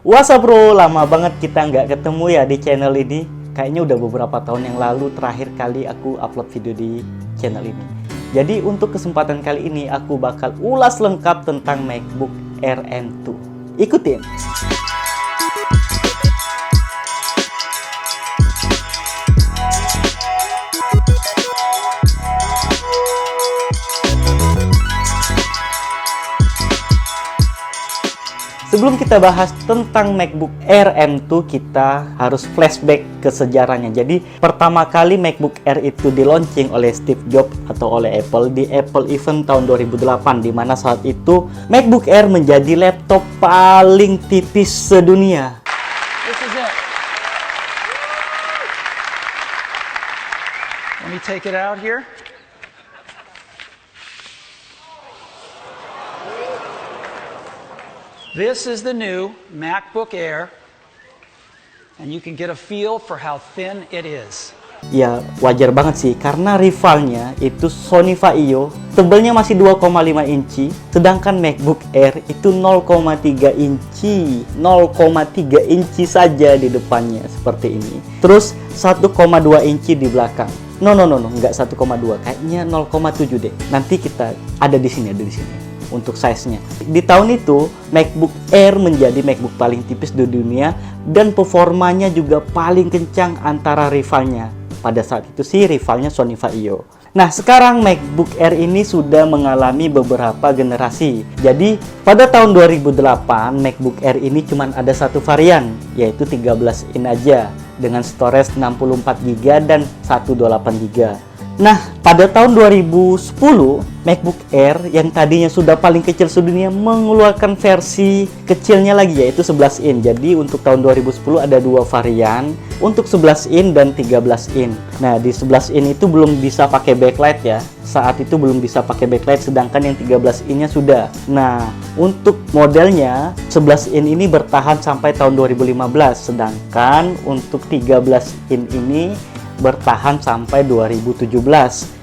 What's up bro, lama banget kita nggak ketemu ya di channel ini. Kayaknya udah beberapa tahun yang lalu terakhir kali aku upload video di channel ini. Jadi untuk kesempatan kali ini aku bakal ulas lengkap tentang MacBook Air M2. Ikutin! Sebelum kita bahas tentang MacBook Air M2, kita harus flashback ke sejarahnya. Jadi, pertama kali MacBook Air itu di-launching oleh Steve Jobs atau oleh Apple di Apple Event tahun 2008, di mana saat itu MacBook Air menjadi laptop paling tipis sedunia. This is it. Let me take it out here. This is the new MacBook Air, and you can get a feel for how thin it is. Ya, wajar banget sih, karena rivalnya itu Sony Vaio, tebelnya masih 2,5 inci, sedangkan MacBook Air itu 0,3 inci. 0,3 inci saja di depannya, seperti ini. Terus 1,2 inci di belakang. No, nggak 1,2, kayaknya 0,7 deh. Nanti kita ada di sini, untuk size-nya. Di tahun itu, MacBook Air menjadi MacBook paling tipis di dunia dan performanya juga paling kencang antara rivalnya. Pada saat itu sih rivalnya Sony Vaio. Nah, sekarang MacBook Air ini sudah mengalami beberapa generasi. Jadi, pada tahun 2008, MacBook Air ini cuma ada satu varian, yaitu 13 in aja, dengan storage 64 GB dan 128 GB. Nah, pada tahun 2010, MacBook Air yang tadinya sudah paling kecil sedunia mengeluarkan versi kecilnya lagi, yaitu 11 in. Jadi, untuk tahun 2010 ada dua varian, untuk 11 in dan 13 in. Nah, di 11 in itu belum bisa pakai backlight ya. Saat itu belum bisa pakai backlight, sedangkan yang 13 in-nya sudah. Nah, untuk modelnya 11 in ini bertahan sampai tahun 2015, sedangkan untuk 13 in ini bertahan sampai 2017.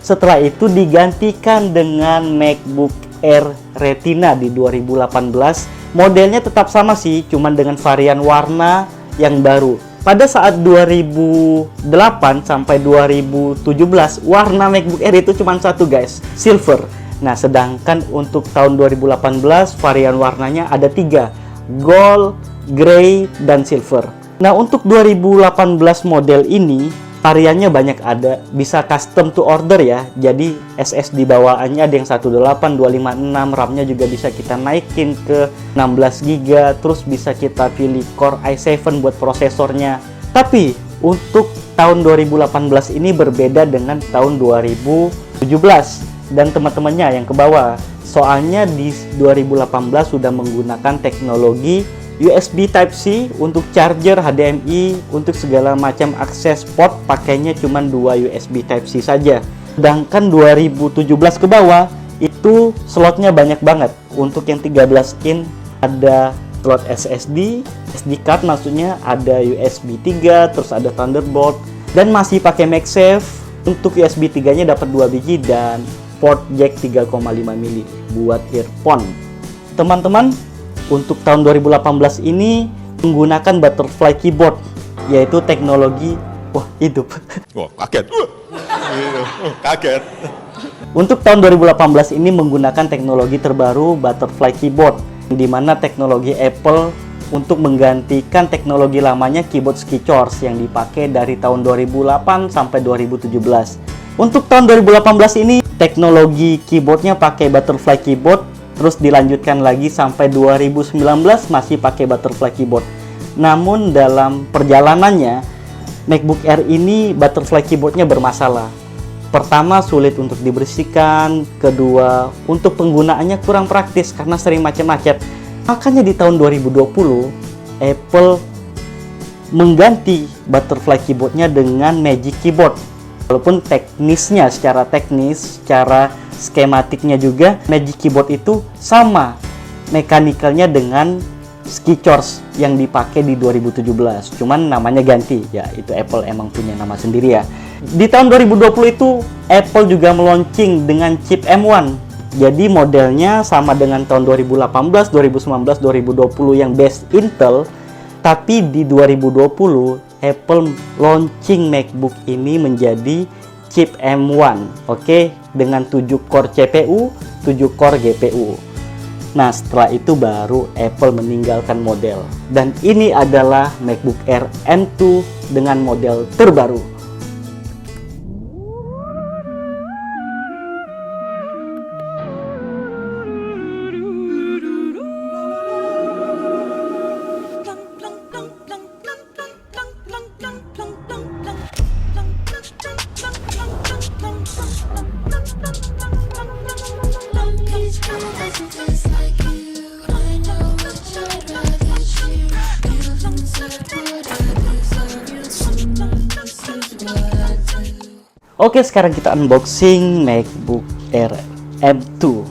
Setelah itu digantikan dengan MacBook Air Retina di 2018. Modelnya tetap sama sih, cuman dengan varian warna yang baru. Pada saat 2008 sampai 2017, warna MacBook Air itu cuma satu guys, silver. Nah, sedangkan untuk tahun 2018 varian warnanya ada 3, gold, grey, dan silver. Nah, untuk 2018 model ini variannya banyak, ada bisa custom to order ya. Jadi SSD bawaannya ada yang 18, 256, RAM-nya juga bisa kita naikin ke 16 GB, terus bisa kita pilih Core i7 buat prosesornya. Tapi untuk tahun 2018 ini berbeda dengan tahun 2017 dan teman-temannya yang ke bawah. Soalnya di 2018 sudah menggunakan teknologi USB Type-C untuk charger, HDMI, untuk segala macam akses port pakainya cuma 2 USB Type-C saja. Sedangkan 2017 ke bawah itu slotnya banyak banget. Untuk yang 13 in ada slot SSD, SD card maksudnya, ada USB 3, terus ada Thunderbolt, dan masih pakai MagSafe. Untuk USB 3-nya dapat 2 biji dan port jack 3,5 mili buat earphone. Teman-teman, untuk tahun 2018 ini menggunakan butterfly keyboard, yaitu teknologi hidup. Wah, kaget. Kaget. Untuk tahun 2018 ini menggunakan teknologi terbaru butterfly keyboard, di mana teknologi Apple untuk menggantikan teknologi lamanya keyboard Sketchers yang dipakai dari tahun 2008 sampai 2017. Untuk tahun 2018 ini teknologi keyboardnya pakai butterfly keyboard, terus dilanjutkan lagi sampai 2019 masih pakai butterfly keyboard. Namun dalam perjalanannya MacBook Air ini butterfly keyboardnya bermasalah. Pertama, sulit untuk dibersihkan. Kedua, untuk penggunaannya kurang praktis karena sering macet-macet. Makanya di tahun 2020 Apple mengganti butterfly keyboardnya dengan Magic Keyboard. Walaupun secara teknis, secara skematiknya juga Magic Keyboard itu sama mekanikalnya dengan Sketchers yang dipakai di 2017. Cuman namanya ganti ya, itu Apple emang punya nama sendiri ya. Di tahun 2020 itu Apple juga meluncing dengan chip M1. Jadi modelnya sama dengan tahun 2018, 2019, 2020 yang base Intel. Tapi di 2020 Apple launching MacBook ini menjadi chip M1, oke, dengan 7 core CPU, 7 core GPU. Nah, setelah itu baru Apple meninggalkan model. Dan ini adalah MacBook Air M2 dengan model terbaru. Oke, sekarang kita unboxing MacBook Air M2.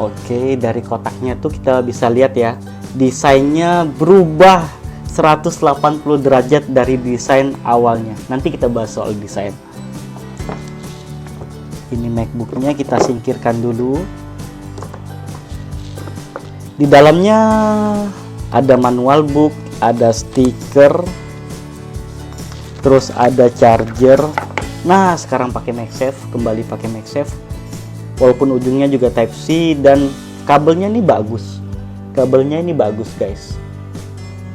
Oke, dari kotaknya tuh kita bisa lihat ya, desainnya berubah 180 derajat dari desain awalnya. Nanti kita bahas soal desain. Ini MacBooknya kita singkirkan dulu. Di dalamnya ada manual book, ada stiker, terus ada charger. Nah, sekarang pakai MagSafe, kembali pakai MagSafe. Walaupun ujungnya juga Type-C dan kabelnya ini bagus. Kabelnya ini bagus, guys.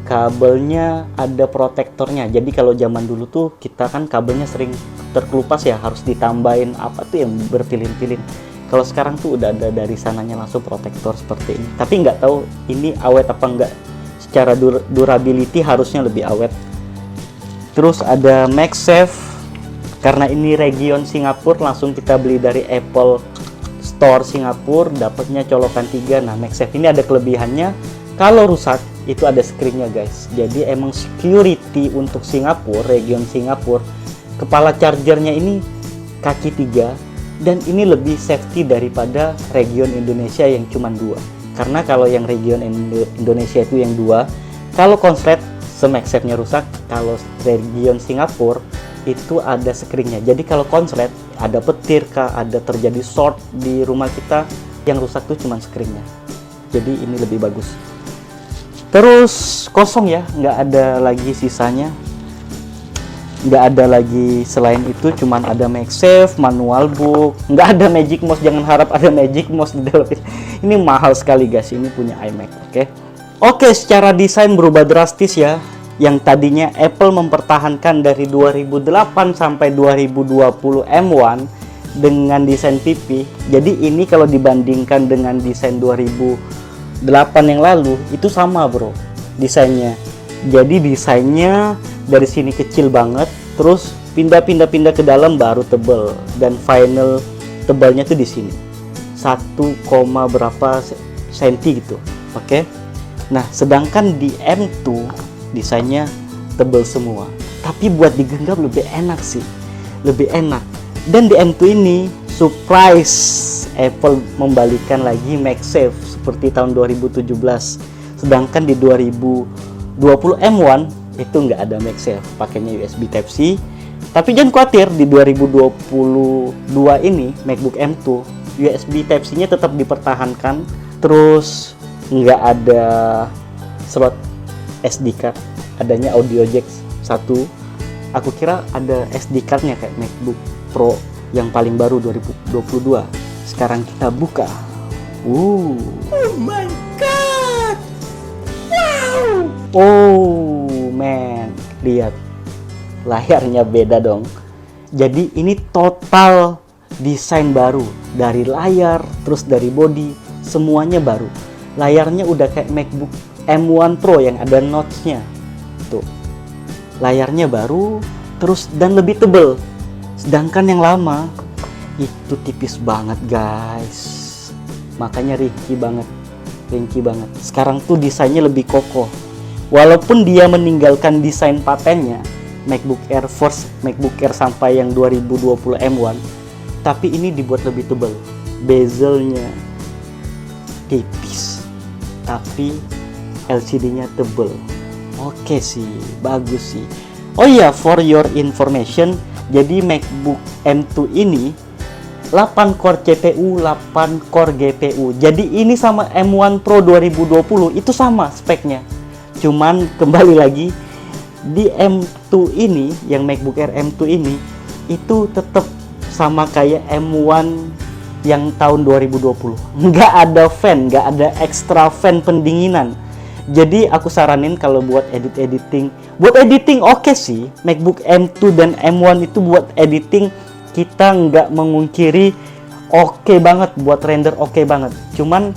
Kabelnya ada protektornya. Jadi kalau zaman dulu tuh kita kan kabelnya sering terkelupas ya, harus ditambahin apa tuh yang berpilin-pilin. Kalau sekarang tuh udah ada dari sananya langsung protektor seperti ini. Tapi nggak tahu ini awet apa enggak. Secara durability harusnya lebih awet. Terus ada MagSafe. Karena ini region Singapura, langsung kita beli dari Apple Store Singapura, dapatnya colokan 3. Nah, MagSafe ini ada kelebihannya, kalau rusak itu ada screen-nya, guys. Jadi emang security untuk Singapura, region Singapura. Kepala chargernya ini kaki 3, dan ini lebih safety daripada region Indonesia yang cuma 2. Karena kalau yang region Indonesia itu yang 2, kalau konslet MagSafe-nya rusak, kalau region Singapura itu ada screen-nya. Jadi kalau konslet, ada petir kah, ada terjadi short di rumah kita, yang rusak tuh cuma screen-nya. Jadi ini lebih bagus. Terus kosong ya, nggak ada lagi sisanya. Nggak ada lagi selain itu, cuman ada MagSafe, manual book, nggak ada Magic Mouse. Jangan harap ada Magic Mouse di dalam ini mahal sekali, guys. Ini punya iMac, oke, secara desain berubah drastis ya. Yang tadinya Apple mempertahankan dari 2008 sampai 2020 M1 dengan desain pipi. Jadi ini kalau dibandingkan dengan desain 2008 yang lalu, itu sama bro desainnya. Jadi desainnya dari sini kecil banget, terus pindah ke dalam baru tebel, dan final tebalnya tuh di sini 1, berapa senti gitu. Nah, sedangkan di M2 desainnya tebel semua, tapi buat digenggam lebih enak sih, lebih enak. Dan di M2 ini surprise, Apple membalikan lagi MagSafe seperti tahun 2017. Sedangkan di 2020 M1 itu nggak ada MagSafe, pakainya USB Type-C. Tapi jangan khawatir, di 2022 ini MacBook M2 USB Type-C-nya tetap dipertahankan, terus nggak ada slot SD card, adanya audio jack 1. Aku kira ada SD card-nya kayak MacBook Pro yang paling baru 2022. Sekarang kita buka. Oh my god. Wow. Oh man, lihat. Layarnya beda dong. Jadi ini total desain baru, dari layar, terus dari body, semuanya baru. Layarnya udah kayak MacBook M1 Pro yang ada notch-nya. Tuh. Layarnya baru, terus dan lebih tebel. Sedangkan yang lama itu tipis banget, guys. Makanya ringkih banget. Sekarang tuh desainnya lebih kokoh. Walaupun dia meninggalkan desain patennya, MacBook Air Force, MacBook Air sampai yang 2020 M1, tapi ini dibuat lebih tebal. Bezelnya tipis, tapi LCD-nya tebel. Oke sih, bagus sih. Oh iya, for your information, jadi MacBook M2 ini 8 core CPU, 8 core GPU. Jadi ini sama M1 Pro 2020 itu sama speknya. Cuman kembali lagi di M2 ini, yang MacBook Air M2 ini itu tetap sama kayak M1 yang tahun 2020. Nggak ada fan, nggak ada extra fan pendinginan. Jadi aku saranin kalau buat editing oke sih, MacBook M2 dan M1 itu buat editing kita nggak mengungkiri oke banget, buat render oke banget. Cuman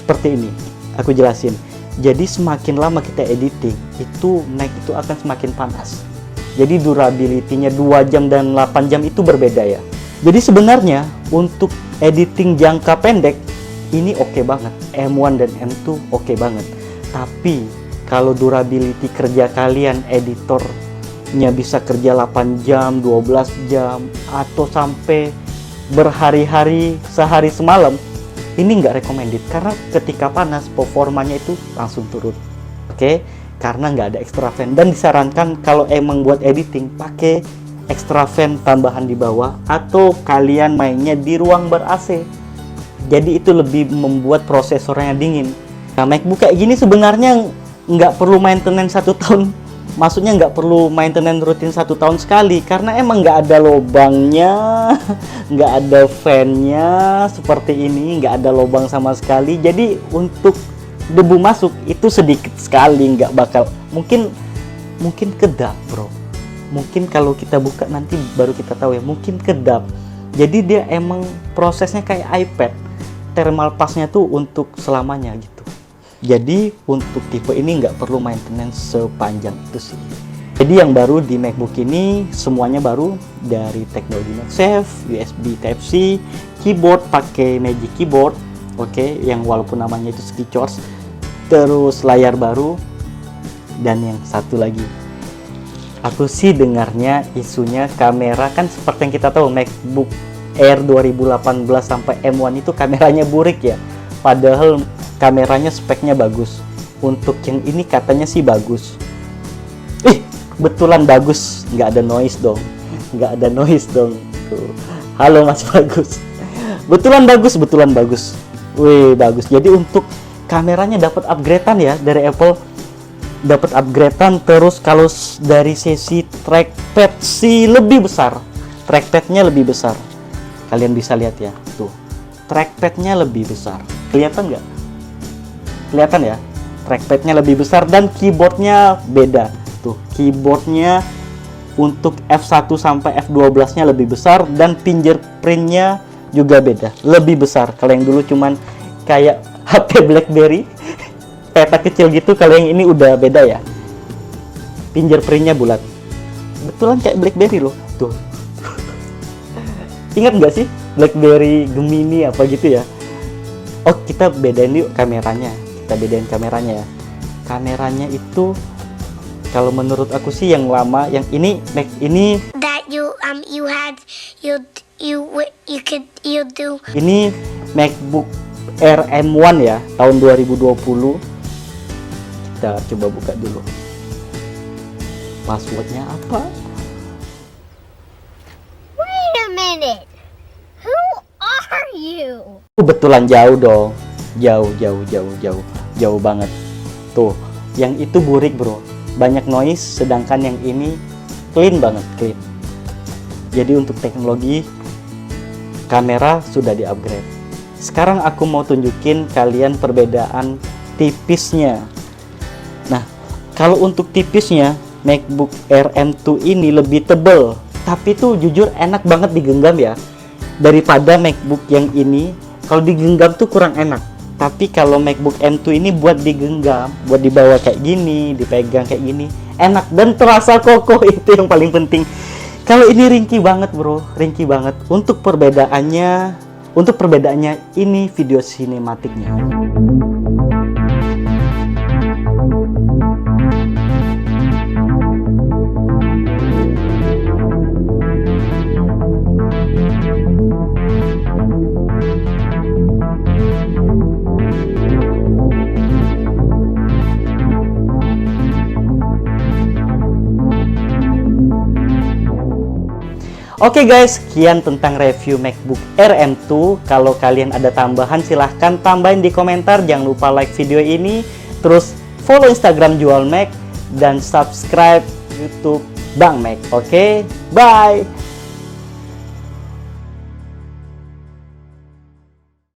seperti ini, aku jelasin. Jadi semakin lama kita editing, itu Mac itu akan semakin panas. Jadi durability-nya 2 jam dan 8 jam itu berbeda ya. Jadi sebenarnya untuk editing jangka pendek ini oke banget, M1 dan M2 oke banget. Tapi kalau durability kerja kalian, editornya bisa kerja 8 jam, 12 jam, atau sampai berhari-hari, sehari semalam, ini nggak recommended. Karena ketika panas, performanya itu langsung turun. Oke? Karena nggak ada extra fan. Dan disarankan kalau emang buat editing, pakai extra fan tambahan di bawah, atau kalian mainnya di ruang ber-AC. Jadi itu lebih membuat prosesornya dingin. Nah, MacBook kayak gini sebenarnya nggak perlu maintenance 1 tahun. Maksudnya nggak perlu maintenance rutin 1 tahun sekali, karena emang nggak ada lubangnya, nggak ada fan-nya seperti ini, nggak ada lubang sama sekali. Jadi untuk debu masuk itu sedikit sekali, nggak bakal, mungkin kedap bro. Mungkin kalau kita buka nanti baru kita tahu ya, mungkin kedap. Jadi dia emang prosesnya kayak iPad, thermal pass-nya tuh untuk selamanya gitu. Jadi untuk tipe ini nggak perlu maintenance sepanjang itu sih. Jadi yang baru di MacBook ini semuanya baru, dari teknologi MagSafe, USB Type-C, keyboard pakai Magic Keyboard, oke, yang walaupun namanya itu SkiChords, terus layar baru, dan yang satu lagi, aku sih dengarnya isunya kamera, kan seperti yang kita tahu MacBook Air 2018 sampai M1 itu kameranya burik ya, padahal kameranya speknya bagus. Untuk yang ini katanya sih bagus. Betulan bagus, nggak ada noise dong. Tuh. Halo Mas Bagus. Betulan bagus. Wih, bagus. Jadi untuk kameranya dapat upgradean ya dari Apple. Dapat upgradean, terus kalau dari sisi trackpad sih lebih besar. Trackpadnya lebih besar. Kalian bisa lihat ya, tuh. Trackpadnya lebih besar. Kelihatan nggak? Kelihatan ya, trackpadnya lebih besar dan keyboardnya beda. Tuh, keyboardnya untuk F1 sampai F12 nya lebih besar, dan fingerprintnya juga beda, lebih besar. Kalau yang dulu cuman kayak HP BlackBerry peta kecil gitu, kalau yang ini udah beda ya, fingerprintnya bulat, betulan kayak BlackBerry loh. Tuh, ingat nggak sih BlackBerry Gemini apa gitu ya? Oh, kita bedain yuk kameranya. Ya. Kameranya itu kalau menurut aku sih yang lama, yang ini Mac ini that you do. Ini MacBook Air M1 ya, tahun 2020. Kita coba buka dulu. Passwordnya apa? Wait a minute. Who are you? Betulan jauh dong. Jauh banget. Tuh, yang itu burik bro, banyak noise, sedangkan yang ini clean banget, clean. Jadi untuk teknologi kamera sudah di-upgrade. Sekarang aku mau tunjukin kalian perbedaan tipisnya. Nah, kalau untuk tipisnya MacBook Air M2 ini lebih tebel, tapi tuh jujur enak banget digenggam ya, daripada MacBook yang ini. Kalau digenggam tuh kurang enak. Tapi kalau MacBook M2 ini buat digenggam, buat dibawa kayak gini, dipegang kayak gini, enak dan terasa kokoh. Itu yang paling penting. Kalau ini ringkih banget bro, ringkih banget. Untuk perbedaannya ini video sinematiknya. Oke guys, sekian tentang review MacBook Air M2. Kalau kalian ada tambahan silahkan tambahin di komentar. Jangan lupa like video ini. Terus follow Instagram Jual Mac, dan subscribe YouTube Bang Mac. Oke, bye.